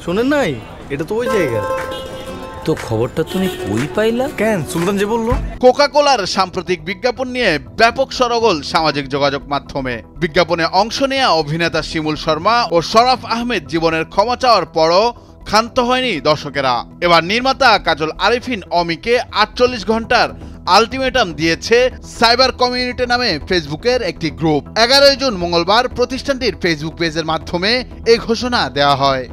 শোনেন নাই, এটা তো ওই জায়গা। তো খবরটা তুমি কই পাইলা? কেন, সুলতান যে বললো। কোকা কোলার সাম্প্রতিক বিজ্ঞাপন নিয়ে ব্যাপক সরগোল সামাজিক যোগাযোগ মাধ্যমে। বিজ্ঞাপনে অংশ নেয়া অভিনেতা শিমুল শর্মা ও শরাফ আহমেদ জীবনের ক্ষমা চাওয়ার পরও ক্ষান্ত হয়নি দর্শকেরা। এবার নির্মাতা কাজল আরিফিন অমিকে 48 ঘন্টার আলটিমেটাম দিয়েছে সাইবার কমিউনিটি নামে ফেসবুকের একটি গ্রুপ। 11 জুন মঙ্গলবার প্রতিষ্ঠানটির ফেসবুক পেজের মাধ্যমে এই ঘোষণা দেওয়া হয়।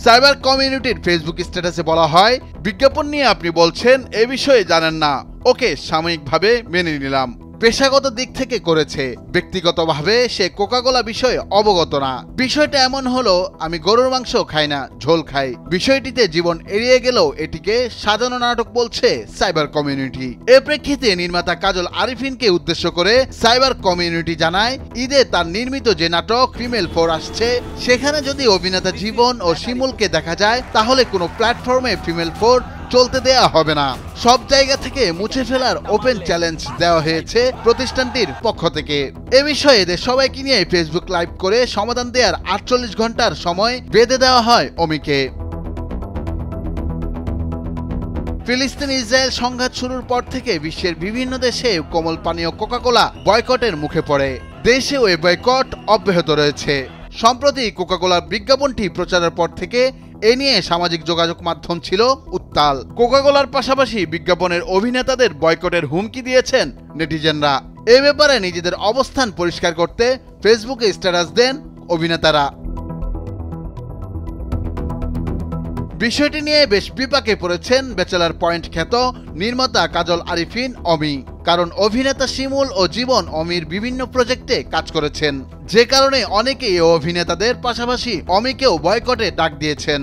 সাইবার কমিউনিটির ফেসবুক স্ট্যাটাসে বলা হয়, বিজ্ঞাপন নিয়ে আপনি বলছেন এ বিষয়ে জানেন না, ওকে সাময়িকভাবে মেনে নিলাম। পেশাগত দিক থেকে করেছে, ব্যক্তিগতভাবে সে কোকাকোলা বিষয়ে অবগত না। বিষয়টা এমন হলো, আমি গরুর মাংস খাই না, ঝোল খাই। বিষয়টিতে জীবন এড়িয়ে গেলেও এটিকে সাজানো নাটক বলছে সাইবার কমিউনিটি। এ প্রেক্ষিতে নির্মাতা কাজল আরিফিনকে উদ্দেশ্য করে সাইবার কমিউনিটি জানায়, ঈদে তার নির্মিত যে নাটক ফিমেল 4 আসছে, সেখানে যদি অভিনেতা জীবন ও শিমুলকে দেখা যায়, তাহলে কোনো প্ল্যাটফর্মে ফিমেল 4 চলতে দেয়া হবে না। সব জায়গা থেকে মুছে ফেলার ওপেন চ্যালেঞ্জ দেওয়া হয়েছে প্রতিষ্ঠানটির পক্ষ থেকে। এ বিষয়ে এদের সবাইকে নিয়ে ফেসবুক লাইভ করে সমাধান দেওয়ার 48 ঘন্টার সময় বেঁধে দেওয়া হয় অমিকে। ফিলিস্তিন ইসরায়েল সংঘাত শুরুর পর থেকে বিশ্বের বিভিন্ন দেশে কোমল পানীয় কোকাকোলা বয়কটের মুখে পড়ে। দেশেও এই বয়কট অব্যাহত রয়েছে। সম্প্রতি কোকাকোলার বিজ্ঞাপনটি প্রচারের পর থেকে এ নিয়ে সামাজিক যোগাযোগ মাধ্যম ছিল উত্তাল। কোকাকোলার পাশাপাশি বিজ্ঞাপনের অভিনেতাদের বয়কটের হুমকি দিয়েছেন নেটিজেনরা। এ ব্যাপারে নিজেদের অবস্থান পরিষ্কার করতে ফেসবুকে স্ট্যাটাস দেন অভিনেতারা। বিষয়টি নিয়ে বেশ বিপাকে পড়েছেন ব্যাচেলার পয়েন্ট খ্যাত নির্মাতা কাজল আরিফিন অমি। কারণ অভিনেতা শিমুল ও জীবন অমির বিভিন্ন প্রজেক্টে কাজ করেছেন, যে কারণে অনেকেই অভিনেতাদের পাশাপাশি অমিকেও বয়কটে ডাক দিয়েছেন।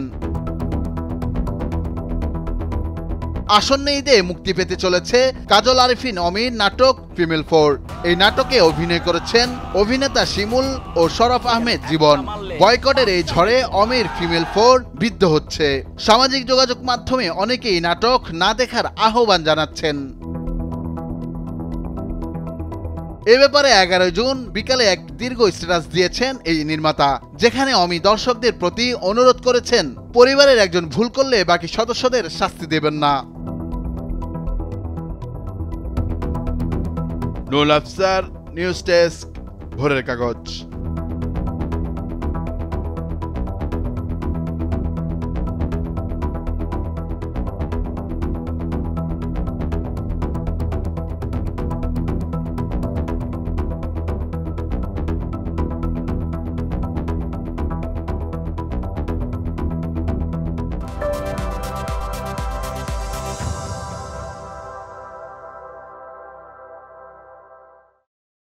আসন্ন ঈদে মুক্তি পেতে চলেছে কাজল আরিফিন অমির নাটক ফিমেল 4। এই নাটকে অভিনয় করেছেন অভিনেতা শিমুল ও শরাফ আহমেদ জীবন। বয়কটের এই ঝড়ে অমির ফিমেল 4 বিদ্ধ হচ্ছে। সামাজিক যোগাযোগ মাধ্যমে অনেকেই নাটক না দেখার আহ্বান জানাচ্ছেন। এ ব্যাপারে 11 জুন বিকালে এক দীর্ঘ স্ট্যাটাস দিয়েছেন এই নির্মাতা, যেখানে অমি দর্শকদের প্রতি অনুরোধ করেছেন, পরিবারের একজন ভুল করলে বাকি সদস্যদের শাস্তি দেবেন না। নুরুল আফসার, নিউজ ডেস্ক, ভোরের কাগজ।